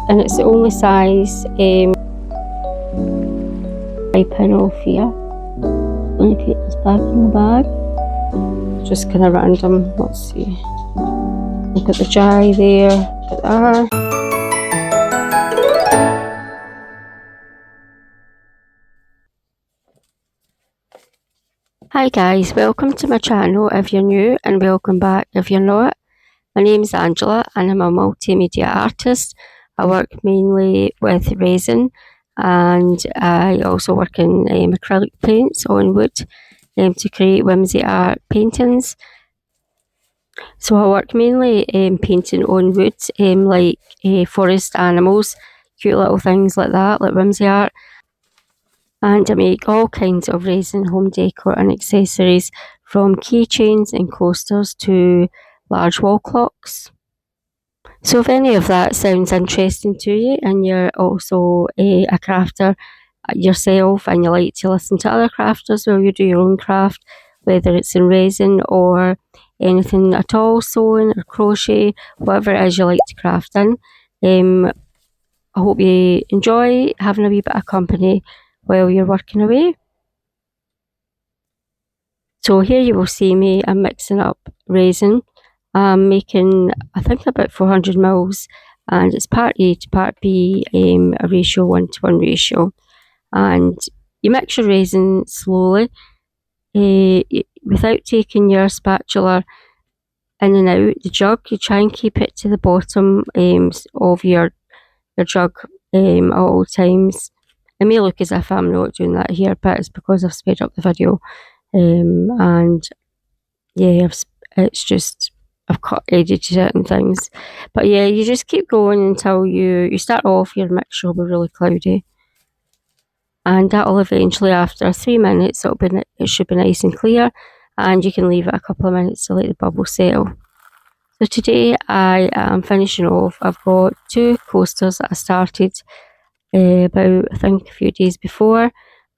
and it's the only size. I pin off here. I'm going to put this back in the bag. Just kind of random. Let's see. Look at the jai there. Look at that. Hi guys, welcome to my channel if you're new, and welcome back if you're not. My name is Angela and I'm a multimedia artist. I work mainly with resin, and I also work in acrylic paints on wood to create whimsy art paintings. So I work mainly painting on wood, like forest animals, cute little things like that, like whimsy art. And I make all kinds of resin home decor and accessories, from keychains and coasters to large wall clocks. So if any of that sounds interesting to you, and you're also a crafter yourself and you like to listen to other crafters while you do your own craft, whether it's in resin or anything at all, sewing or crochet, whatever it is you like to craft in, I hope you enjoy having a wee bit of company while you're working away. So here you will see me, I'm mixing up resin. I'm making, I think, about 400 mils, and it's part A to part B, a ratio 1:1 ratio. And you mix your resin slowly, without taking your spatula in and out the jug. You try and keep it to the bottom of your jug at all times. It may look as if I'm not doing that here, but it's because I've sped up the video. And yeah, it's just I've edited it and things. But yeah, you just keep going until you start off, your mixture will be really cloudy, and that'll eventually, after 3 minutes, it should be nice and clear, and you can leave it a couple of minutes to let the bubbles settle. So today I am finishing off. I've got 2 coasters that I started about, I think, a few days before.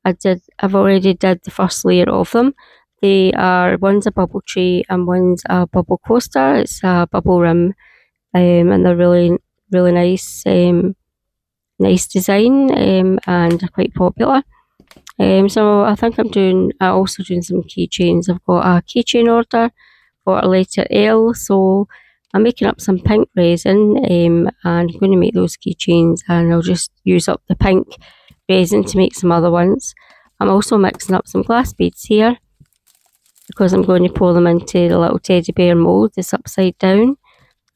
I've already did the first layer of them. They are, one's a bubble tray and one's a bubble coaster. It's a bubble rim, and they're really nice, nice design, and they're quite popular. So I think I'm also doing some keychains. I've got a keychain order for a letter L, so I'm making up some pink resin, and I'm going to make those keychains, and I'll just use up the pink resin to make some other ones. I'm also mixing up some glass beads here, because I'm going to pour them into the little teddy bear mould that's upside down.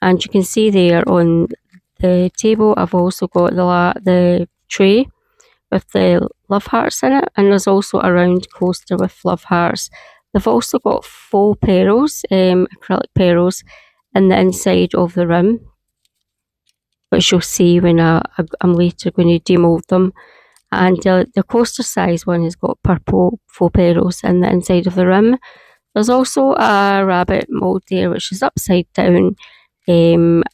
And you can see there on the table, I've also got the tray with the love hearts in it, and there's also a round coaster with love hearts. They've also got faux petals, acrylic petals, in the inside of the rim, which you'll see when I'm later going to demold them. And the coaster size one has got purple faux petals in the inside of the rim. There's also a rabbit mould there, which is upside down, and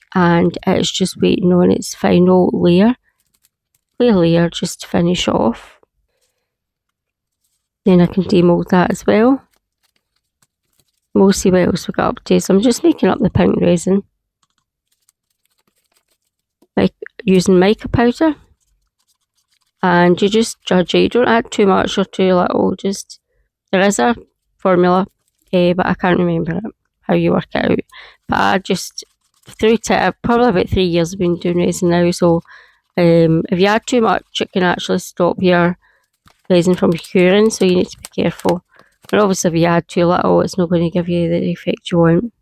it's just waiting on its final layer, just to finish off. Then I can demold that as well. We'll see what else we got up to. So I'm just making up the pink resin, using mica powder, and you just judge it. You don't add too much or too little. Just, there is a formula, but I can't remember how you work it out. But I just, through probably about 3 years I've been doing resin now, so if you add too much, it can actually stop your resin from curing, so you need to be careful. But obviously if you add too little, it's not going to give you the effect you want.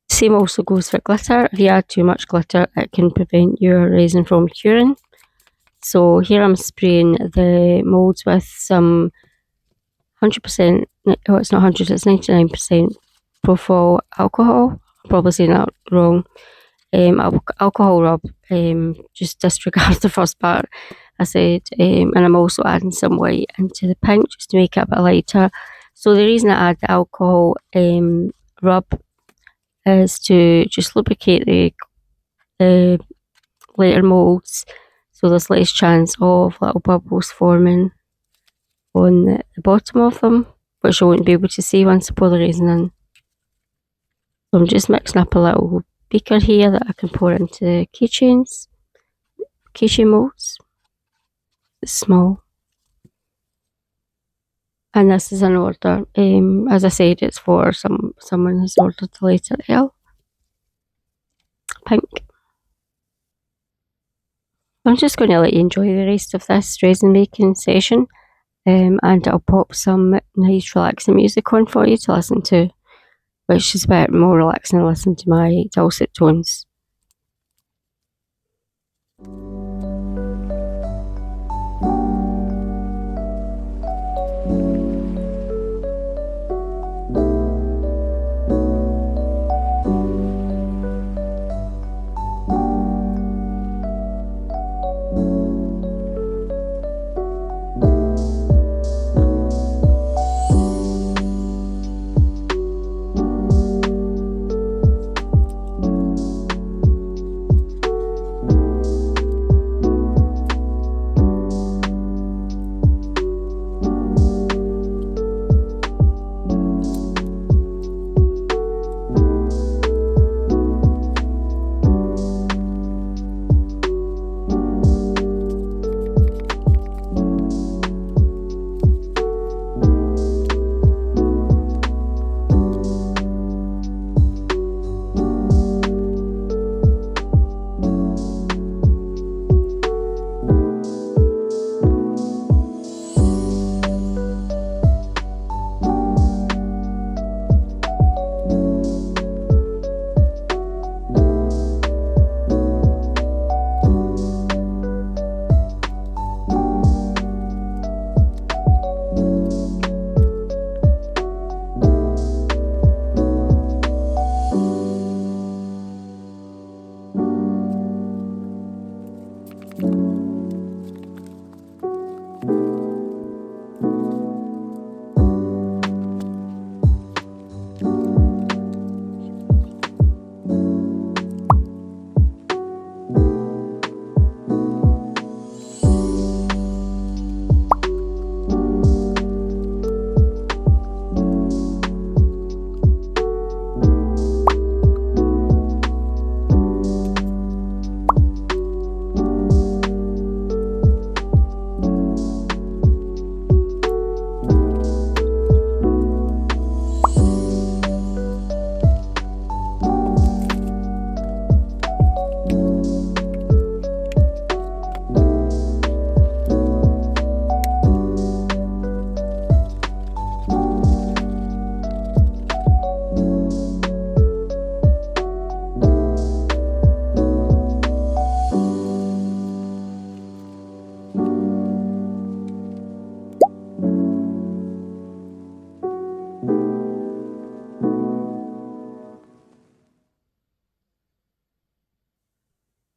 Same also goes for glitter. If you add too much glitter, it can prevent your resin from curing. So here I'm spraying the moulds with some 100%, oh, it's not 100, it's 99% profile alcohol. I'm probably saying that wrong. Alcohol rub, just disregard the first part I said, and I'm also adding some white into the pink just to make it a bit lighter. So the reason I add the alcohol rub is to just lubricate the later moulds, so there's less chance of little bubbles forming on the bottom of them, which I won't be able to see once I pour the resin in. So I'm just mixing up a little beaker here that I can pour into the keychain molds. It's small. And this is an order. As I said, it's for someone who's ordered the letter L. Pink. I'm just going to let you enjoy the rest of this resin making session, and I'll pop some nice relaxing music on for you to listen to, which is a bit more relaxing to listen to my dulcet tones.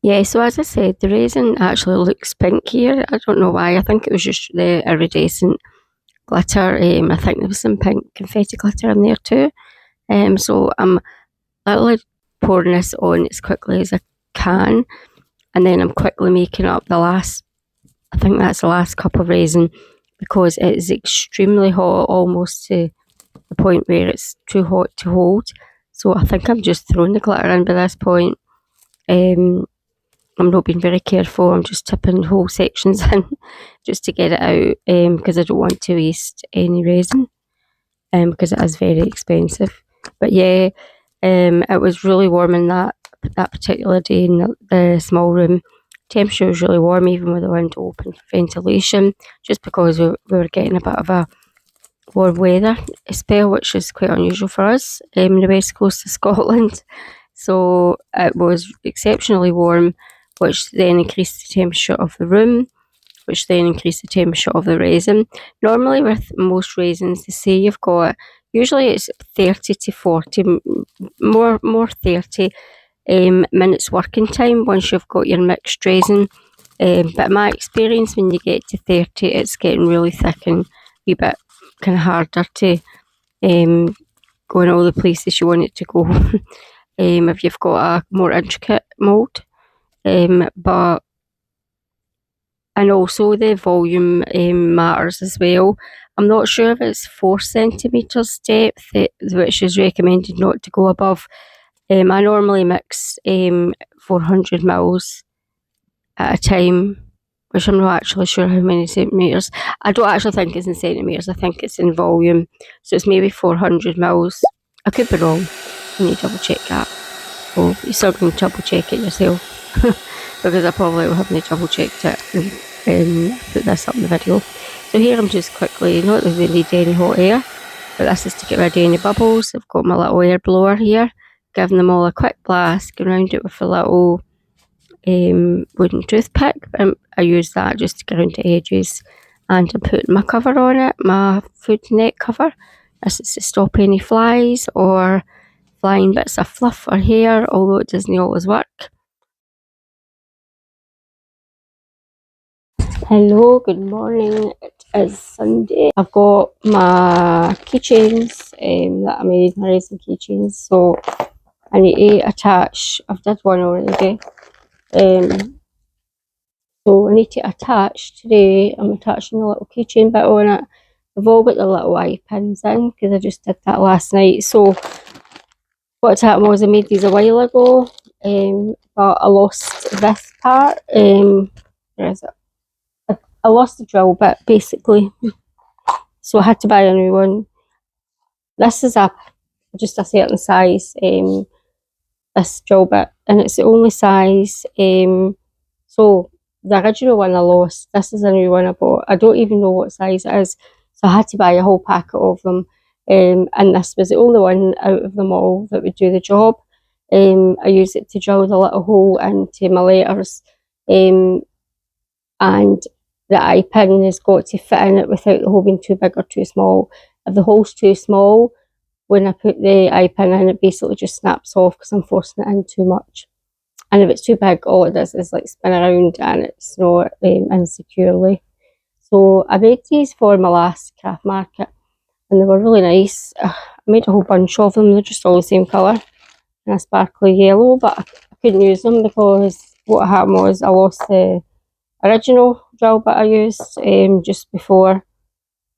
Yeah, so as I said, the resin actually looks pink here. I don't know why. I think it was just the iridescent glitter. I think there was some pink confetti glitter in there too. So I'm literally pouring this on as quickly as I can, and then I'm quickly making up the last, I think that's the last cup of resin, because it is extremely hot, almost to the point where it's too hot to hold. So I think I'm just throwing the glitter in by this point. I'm not being very careful. I'm just tipping whole sections in just to get it out, because I don't want to waste any resin, because it is very expensive. But yeah, it was really warm in that particular day in the small room. Temperature was really warm, even with the window open for ventilation, just because we were getting a bit of a warm weather spell, which is quite unusual for us in the west coast of Scotland. So it was exceptionally warm, which then increased the temperature of the room, which then increased the temperature of the resin. Normally with most resins, they say you've got, usually it's 30 to 40, more 30 minutes working time once you've got your mixed resin. But in my experience, when you get to 30, it's getting really thick and a wee bit kind of harder to go in all the places you want it to go. If you've got a more intricate mould. But and also the volume matters as well. I'm not sure if it's 4 centimetres depth, which is recommended not to go above. I normally mix 400 mils at a time, which I'm not actually sure how many centimetres. I don't actually think it's in centimetres, I think it's in volume. So it's maybe 400 mils. I could be wrong. I need to double check that. Oh, you still can double check it yourself. Because I probably haven't double checked it and put this up in the video. So here I'm just quickly, not that we need any hot air, but this is to get rid of any bubbles. I've got my little air blower here, giving them all a quick blast, going around it with a little wooden toothpick. I use that just to get around the edges, and I'm putting my cover on it, my food net cover. This is to stop any flies or flying bits of fluff or hair, although it doesn't always work. Hello, good morning. It is Sunday. I've got my keychains that I made, my resin keychains. So I need to attach. I've did one already. So I need to attach today. I'm attaching a little keychain bit on it. I've all got the little eye pins in because I just did that last night. So what's happened was I made these a while ago, but I lost this part. Where is it? I lost the drill bit basically, so I had to buy a new one. This is just a certain size, this drill bit, and it's the only size. So the original one I lost. This is a new one I bought. I don't even know what size it is, so I had to buy a whole packet of them. And this was the only one out of them all that would do the job. I use it to drill the little hole into my letters, and the eye pin has got to fit in it without the hole being too big or too small. If the hole's too small, when I put the eye pin in, it basically just snaps off because I'm forcing it in too much. And if it's too big, all it does is like spin around and it's not in securely. So I made these for my last craft market and they were really nice. I made a whole bunch of them. They're just all the same colour and a sparkly yellow, but I couldn't use them because what happened was I lost the original drill bit I used just before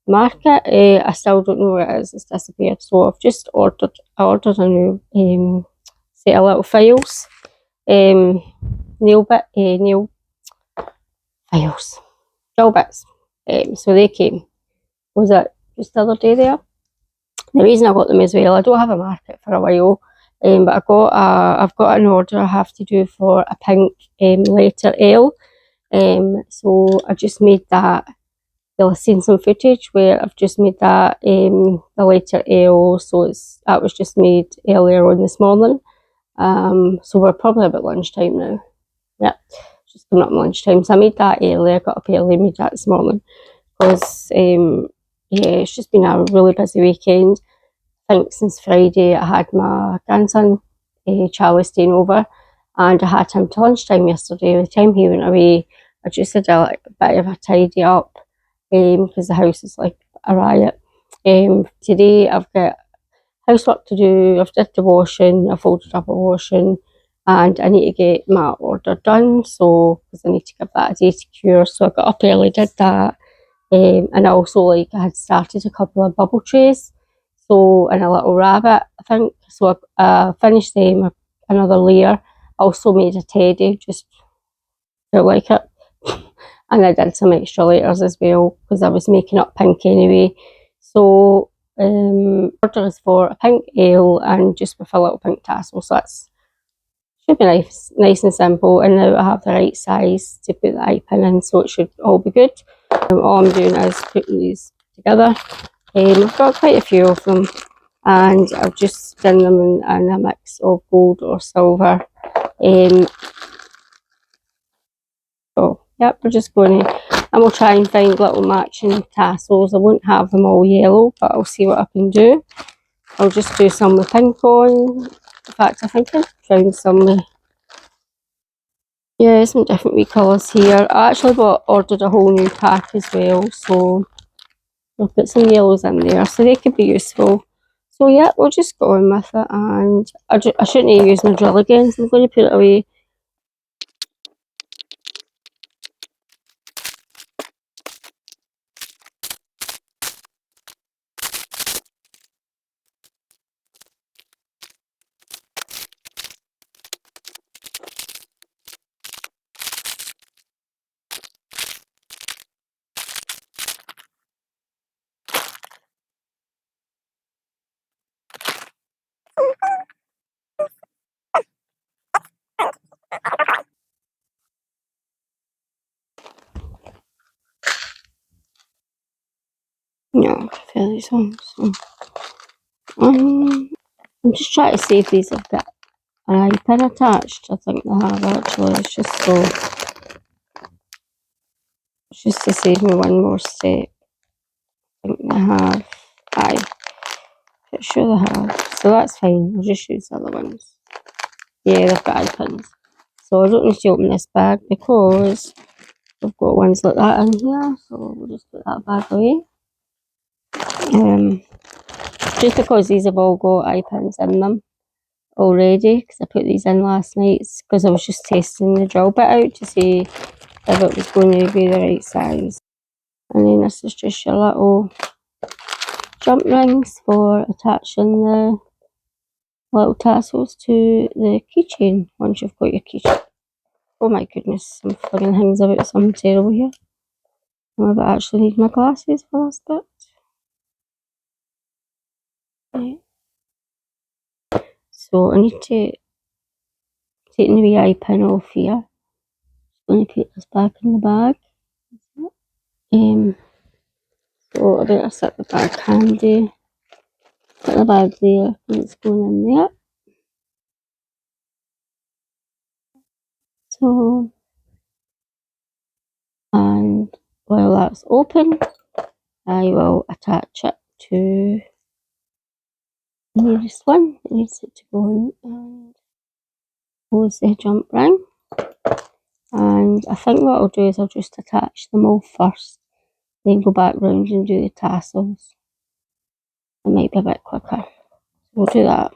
the market. I still don't know where it is. It's disappeared. So I've just ordered a new set of little files. Nail files, drill bits. So they came. Was it just the other day there? The reason I got them as well, I don't have a market for a while, but I've got an order I have to do for a pink letter L. So I just made that. You'll have seen some footage where I've just made that the letter L. So that was just made earlier on this morning. So we're probably about lunchtime now. Yep, just coming up lunchtime. So I made that early. I got up early, made that this morning because yeah, it's just been a really busy weekend. I think since Friday I had my grandson Charlie staying over, and I had him to lunchtime yesterday. By the time he went away, I just had a bit of a tidy up because the house is like a riot. Today I've got housework to do. I've did the washing, I folded up a washing, and I need to get my order done, so because I need to give that a day to cure. So I got up early, did that, and I also I had started a couple of bubble trays, so and a little rabbit I think. So I finished them, another layer. I also made a teddy, just felt like it, and I did some extra letters as well because I was making up pink anyway. So order is for a pink L and just with a little pink tassel, so that's should be nice and simple. And now I have the right size to put the eye pin in, so it should all be good. All I'm doing is putting these together. I've got quite a few of them, and I've just done them in a mix of gold or silver. So yep, we're just going to, and we'll try and find little matching tassels. I won't have them all yellow, but I'll see what I can do. I'll just do some with pink on. In fact, I think I found some with, yeah, some different wee colours here. I actually ordered a whole new pack as well, so I'll put some yellows in there, so they could be useful. So yeah, we'll just go on with it, and I shouldn't use my drill again, so I'm going to put it away. fill these on. So, I'm just trying to see if these have got an eye pin attached. I think they have actually. It's just to save me one more step. I think they have. Aye, pretty sure they have. So that's fine. I'll just use the other ones. Yeah, they've got eye pins. So I don't need to open this bag because we've got ones like that in here. So we'll just put that bag away. Just because these have all got eye pins in them already, because I put these in last night, because I was just testing the drill bit out to see if it was going to be the right size. And then this is just your little jump rings for attaching the little tassels to the keychain once you've got your keychain. Oh my goodness, I'm flinging things about something terrible here. I might actually need my glasses for this bit. Right. So I need to take the wee eye pin off here. Just going to put this back in the bag. So I better set the bag handy. Put the bag there and it's going in there. So, and while that's open, I will attach it to the nearest one that needs it to go in and close the jump ring. And I think what I'll do is I'll just attach them all first, then go back round and do the tassels. It might be a bit quicker. We'll do that.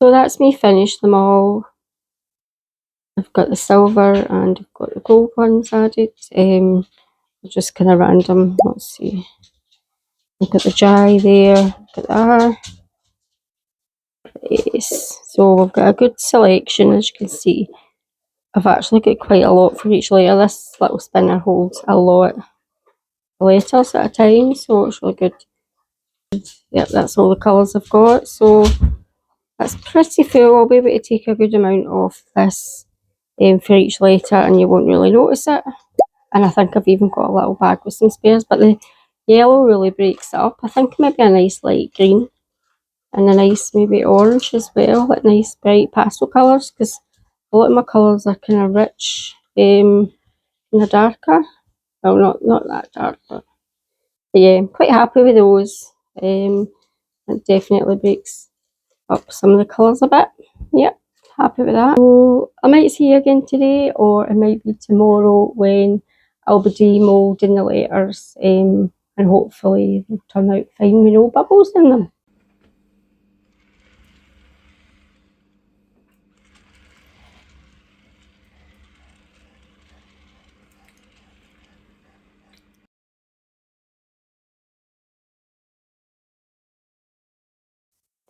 So that's me finished them all. I've got the silver and I've got the gold ones added. Just kind of random. Let's see. I've got the jai there. Got that. Yes. So we've got a good selection, as you can see. I've actually got quite a lot for each layer. This little spinner holds a lot of letters at a time, so it's really good. Yep, that's all the colours I've got. So that's pretty full. I'll be able to take a good amount of this for each letter and you won't really notice it. And I think I've even got a little bag with some spares, but the yellow really breaks it up. I think maybe a nice light green and a nice maybe orange as well, like nice bright pastel colours, because a lot of my colours are kind of rich, kind of darker. Well, not that dark, but yeah, I'm quite happy with those. It definitely breaks up some of the colours a bit. Yep, happy with that. So I might see you again today, or it might be tomorrow when I'll be demoulding the letters, and hopefully they'll turn out fine with no bubbles in them.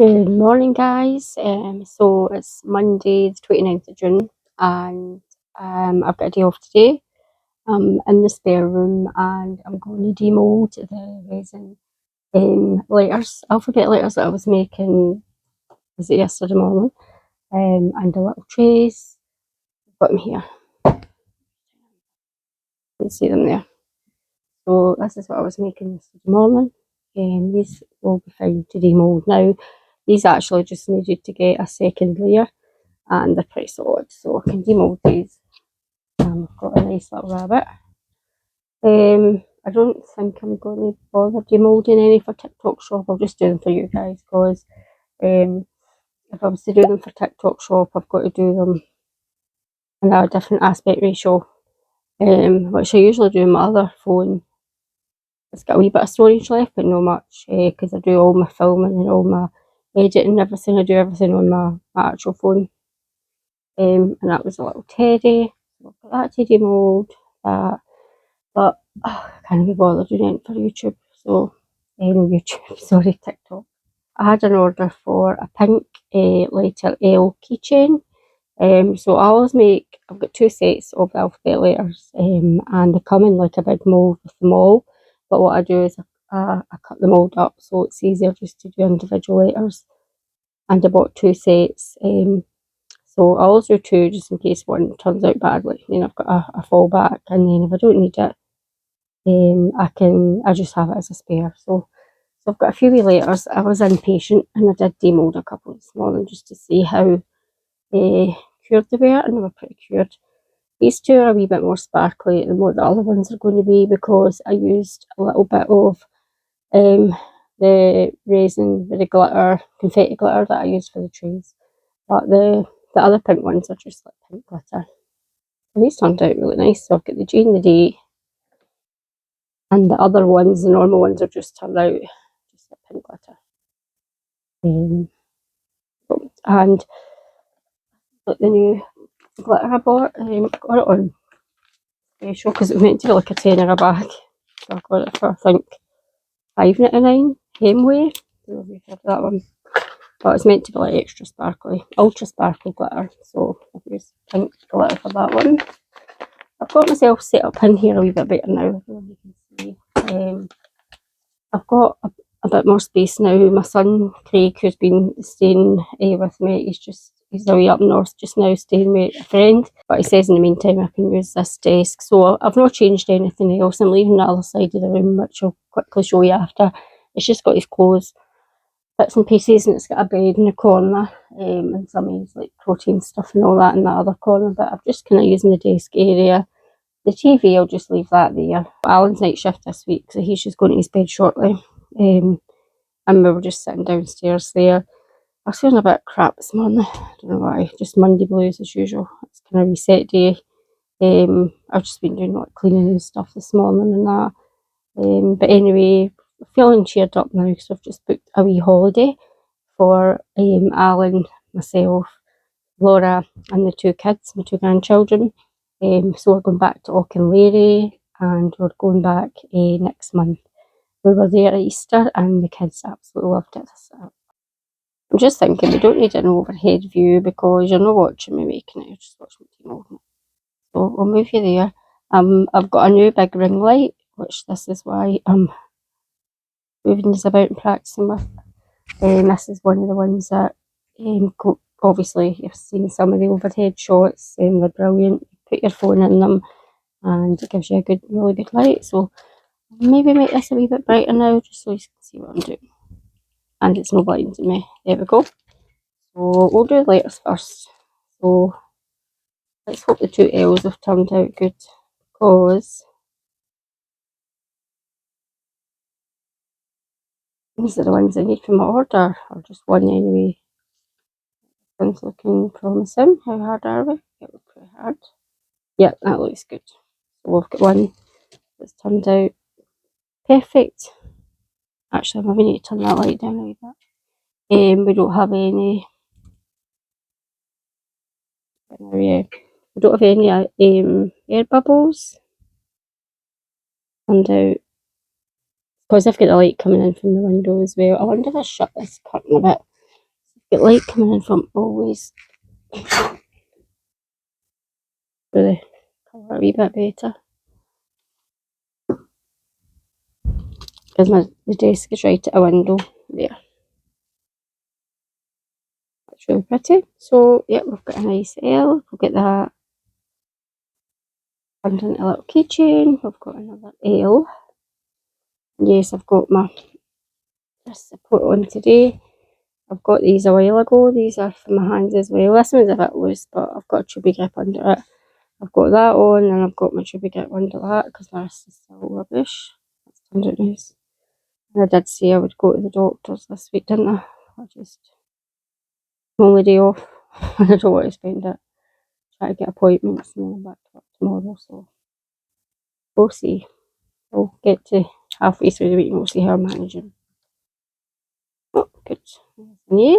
Good morning, guys. So it's Monday, the 29th of June, and I've got a day off today. I'm in the spare room and I'm going to demold the resin letters, alphabet letters that I was making, was it yesterday morning? And the little trays. I've got them here. You can see them there. So this is what I was making yesterday morning. And these will be fine to demold now. These actually just needed to get a second layer, and they're pretty solid, so I can demold these. I've got a nice little rabbit. I don't think I'm going to bother demolding any for TikTok shop. I'll just do them for you guys, because if I was to do them for TikTok shop, I've got to do them in a different aspect ratio, which I usually do on my other phone. It's got a wee bit of storage left, but not much, because I do all my filming and all my editing and everything. I do everything on my actual phone. And that was a little teddy. So I've got that teddy mould, that, but I can't be bothered doing it for YouTube. So, no YouTube, sorry, TikTok. I had an order for a pink letter L keychain. So I always make, I've got two sets of the alphabet letters, and they come in like a big mould with them all. But what I do is I cut the mould up so it's easier just to do individual letters. And I bought two sets. So I always do two just in case one turns out badly. Then I've got a fallback, and then if I don't need it, I just have it as a spare. So I've got a few wee letters. I was impatient and I did demold a couple this morning just to see how cured they were, and they were pretty cured. These two are a wee bit more sparkly than what the other ones are going to be, because I used a little bit of the resin with the glitter, confetti glitter that I used for the trees. But the other pink ones are just like pink glitter. And these turned out really nice. So I've got the Jane the Day, and the other ones, the normal ones, are just turned out just like pink glitter. And like the new glitter I bought, I got it on special because it was meant to be like a tenner a bag. So I got it for, I think, £5.99. Handmade. I don't know if you've heard of that one. But it's meant to be like extra sparkly, ultra sparkly glitter. So I've used pink glitter for that one. I've got myself set up in here a wee bit better now. I don't know if you can see. I've got a bit more space now. My son Craig, who's been staying with me, he's away up north just now, staying with a friend. But he says in the meantime I can use this desk. So I've not changed anything else. I'm leaving the other side of the room, which I'll quickly show you after. It's just got his clothes, bits and pieces, and it's got a bed in the corner, and some of his like protein stuff and all that in that other corner. But I'm just kind of using the desk area. The TV, I'll just leave that there. Alan's night shift this week, so he's just going to his bed shortly. And we were just sitting downstairs there. I was feeling a bit crap this morning. I don't know why. Just Monday blues as usual. It's kind of reset day. I've just been doing like cleaning and stuff this morning and that. But anyway, feeling cheered up now because I've just booked a wee holiday for Alan, myself, Laura, and the two kids, my two grandchildren. So we're going back to Auchinleary, and we're going back next month. We were there at Easter and the kids absolutely loved it. I'm just thinking we don't need an overhead view because you're not watching me making it, you're just watching me molding it. So we'll move you there. I've got a new big ring light, which this is why I'm moving this about and practicing with. This is one of the ones that obviously you've seen some of the overhead shots, they're brilliant. Put your phone in them and it gives you a good, really good light. So maybe make this a wee bit brighter now just so you can see what I'm doing. And it's no blinding me. There we go. So we'll do letters first. So let's hope the two L's have turned out good, because these are the ones I need for my order, or just one anyway. One's looking promising. How hard are we? It looks pretty hard. Yeah, that looks good. So we've got one that's turned out perfect. Actually, maybe need to turn that light down a wee bit. We don't have any. We don't have any air bubbles. Turned out because I've got the light coming in from the window as well. I wonder if I shut this curtain a bit. Get light coming in from always. For the colour a wee bit better. Because the desk is right at a window there. That's really pretty. So, yeah, we've got a nice L. We'll get that underneath a little keychain. We've got another L. Yes, I've got my support on today. I've got these a while ago. These are for my hands as well. This one's a bit loose, but I've got a chubby grip under it. I've got that on, and I've got my chubby grip under that because my wrist is still rubbish. That's turned out nice. And I did say I would go to the doctor's this week, didn't I? My only day off. I don't want to spend it. Try to get appointments and then I'm back to work tomorrow, so we'll see. We'll get to halfway through the week and we'll see how I'm managing. Oh, good. Yeah.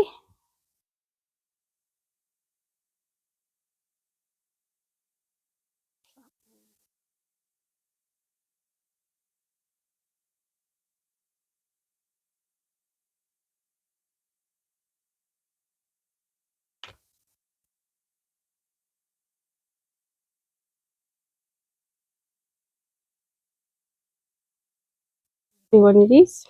Do one of these.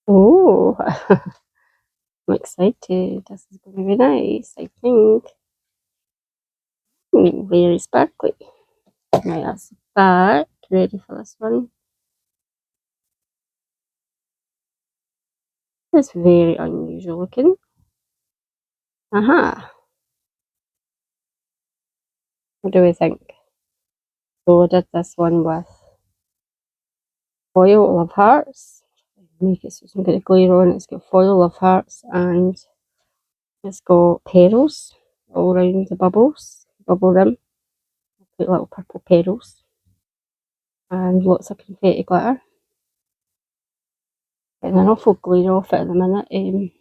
Oh, I'm excited. This is going to be nice, I think. Ooh, very sparkly. Right, that's the back. Ready for this one. It's very unusual looking. Aha. What do we think? So I did this one with foil love hearts. Make it so it's got a glare on. It's got foil love hearts and it's got petals all around the bubble rim. Put little purple petals and lots of confetti glitter. Getting an awful glare off it at the minute. Bring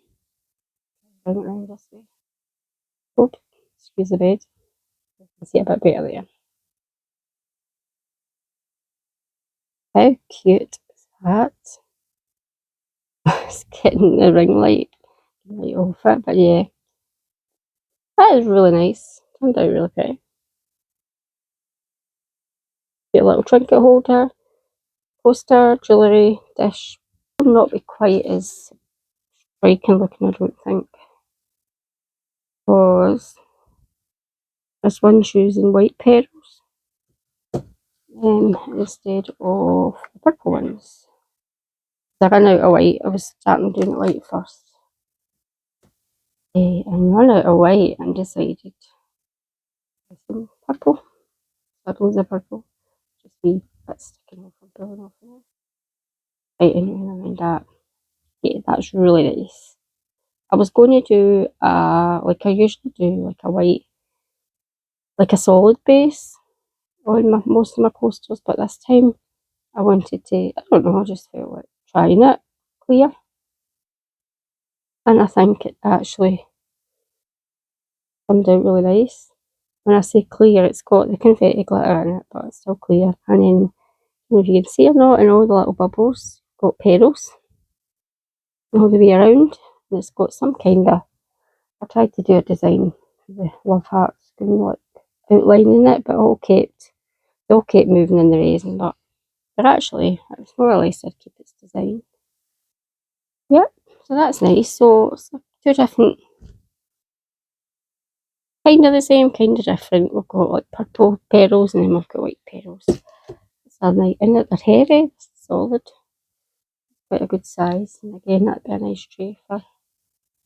it round this way. Oh, excuse the bed. You can see it a bit better there. How cute is that? It's getting the ring light off it, but yeah. That is really nice. Turned out really pretty. Get a little trinket holder, poster, jewellery, dish. Will not be quite as striking looking, I don't think. Because this one's using white petals instead of the purple ones. I ran out of white. I was starting doing it white first. And ran out of white and decided some purple. Loads of purple. Just wee bits sticking off and pulling off there. Right, anyway, never mind that. Yeah, that's really nice. I was going to do like I usually do, like a white, like a solid base on most of my posters, but this time I wanted to, I don't know, I just felt like trying it clear. And I think it actually turned out really nice. When I say clear, it's got the confetti glitter in it, but it's still clear. And then, I don't know if you can see or not, in all the little bubbles, got petals all the way around. And it's got some kind of, I tried to do a design for the love hearts, like outlining it, but they all kept moving in the resin, but they're actually, it's more or less did keep its design. Yep, so that's nice. So it's two different, kind of the same, kind of different. We've got like purple petals and then we've got white petals. So nice, and they're heavy, solid, quite a good size. And again, that'd be a nice tray for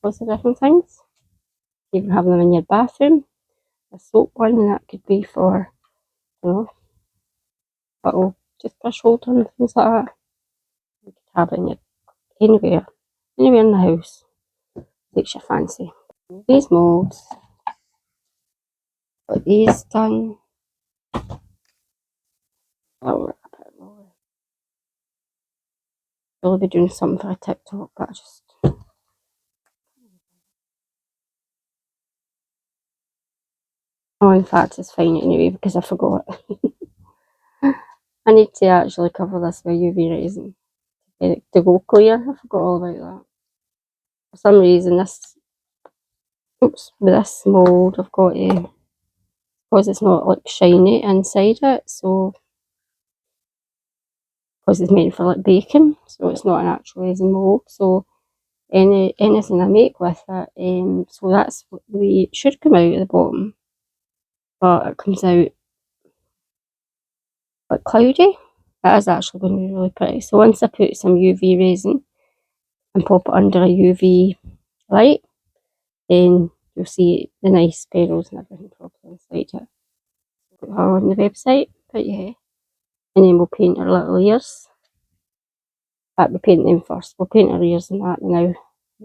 lots of different things. Even having them in your bathroom. A soap one, and that could be for, you know, little toothbrush holder and things like that. You could have it in your anywhere in the house. Takes your fancy. These moulds, got these done. Oh, I'll be doing something for a TikTok, but I just. Oh, in fact, it's fine anyway because I forgot. I need to actually cover this with UV resin to go clear. I forgot all about that. For some reason, with this mould, I've got to, because it's not like shiny inside it, so because it's meant for like baking, so it's not an actual resin mould. So anything I make with it, so that's what the way it should come out at the bottom, but it comes out like cloudy. That is actually going to be really pretty. So once I put some UV resin and pop it under a UV light, then you'll see the nice sparrows and everything properly inside it. Put her on the website, but yeah. And then we'll paint her little ears. We'll paint them first. We'll paint her ears and that now, and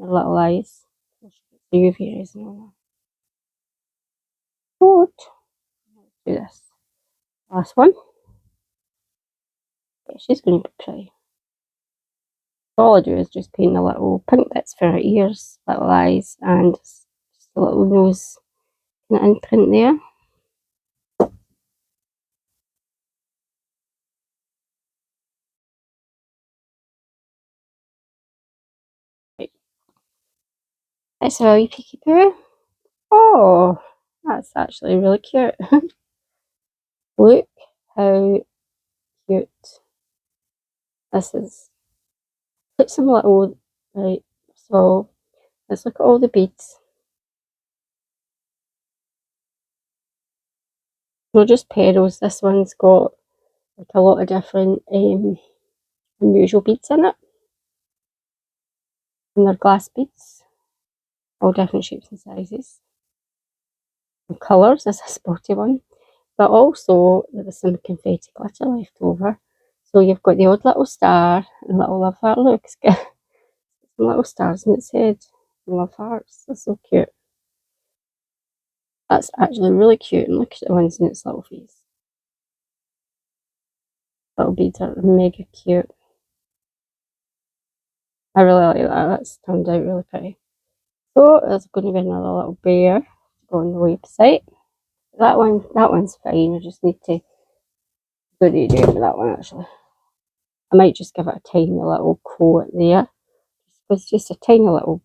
her little eyes. The UV resin on her. Good. Do this. Last one. Yeah, she's going to be pretty. All I do is just paint the little pink bits for her ears, little eyes, and just a little nose kind of imprint there. Right. It's a wee peekaboo. Oh, that's actually really cute. Look how cute this is. Put some little, right, so let's look at all the beads. Not just petals, this one's got like a lot of different unusual beads in it. And they're glass beads, all different shapes and sizes. And colours, this is a spotty one. But also there was some confetti glitter left over. So you've got the odd little star and little love heart. Look, it's got some little stars in its head. Love hearts, they're so cute. That's actually really cute, and look at the ones in its little face. Little beads are mega cute. I really like that. That's turned out really pretty. So there's going to be another little bear to go on the website. That one's fine. I just need to do with that one actually. I might just give it a tiny little coat there. It's just a tiny little,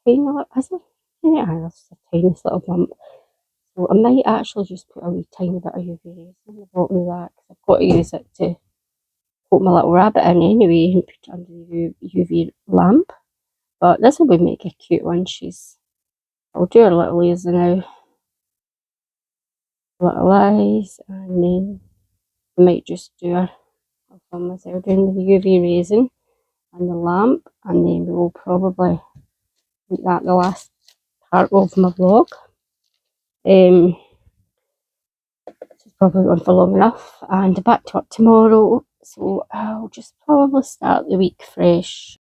is it? Yeah, that's the tiniest little bump. So I might actually just put a wee tiny bit of UV resin on the bottom of that, because I've got to use it to put my little rabbit in anyway and put it under the UV lamp. But this will be make a cute one. I'll do her little ears now, little eyes, and then I might just do her. I'll film myself doing the UV resin and the lamp, and then we will probably make that the last part of my vlog. It's probably gone for long enough, and back to work tomorrow, so I'll just probably start the week fresh.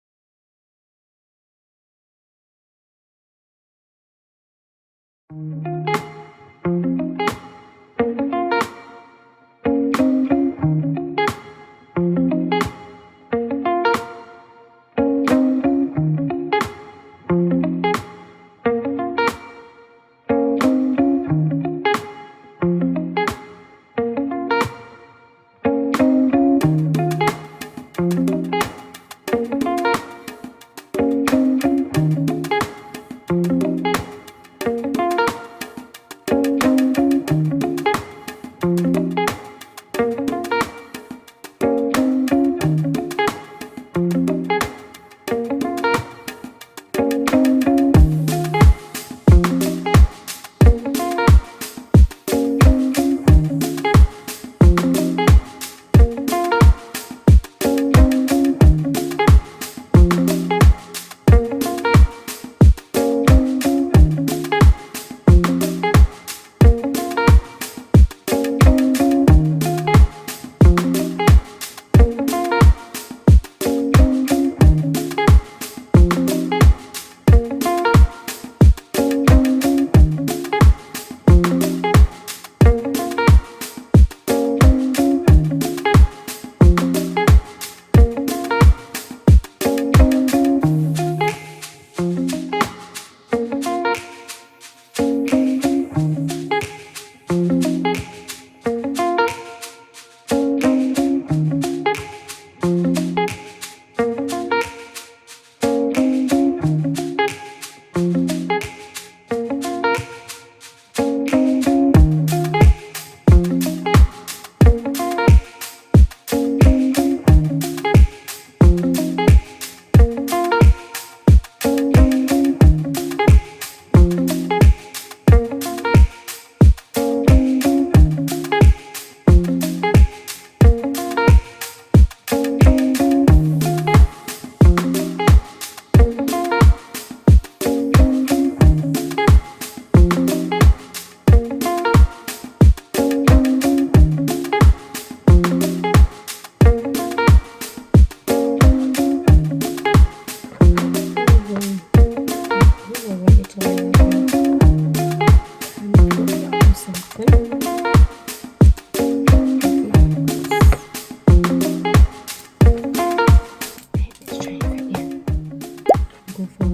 so far.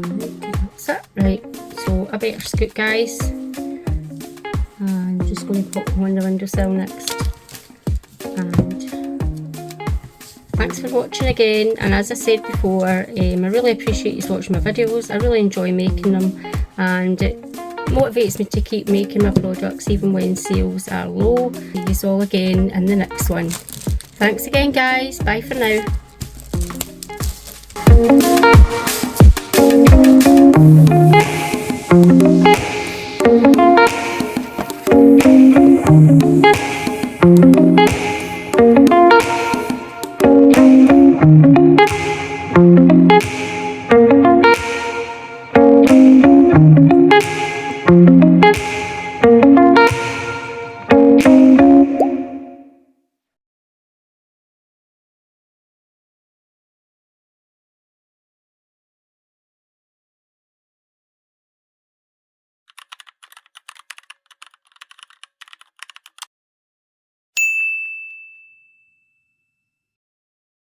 That's it. Right, so I better scoot, guys. I'm just going to put them on the windowsill next. And thanks for watching again, and as I said before, I really appreciate you watching my videos. I really enjoy making them, and it motivates me to keep making my products even when sales are low. See you all again in the next one. Thanks again, guys. Bye for now.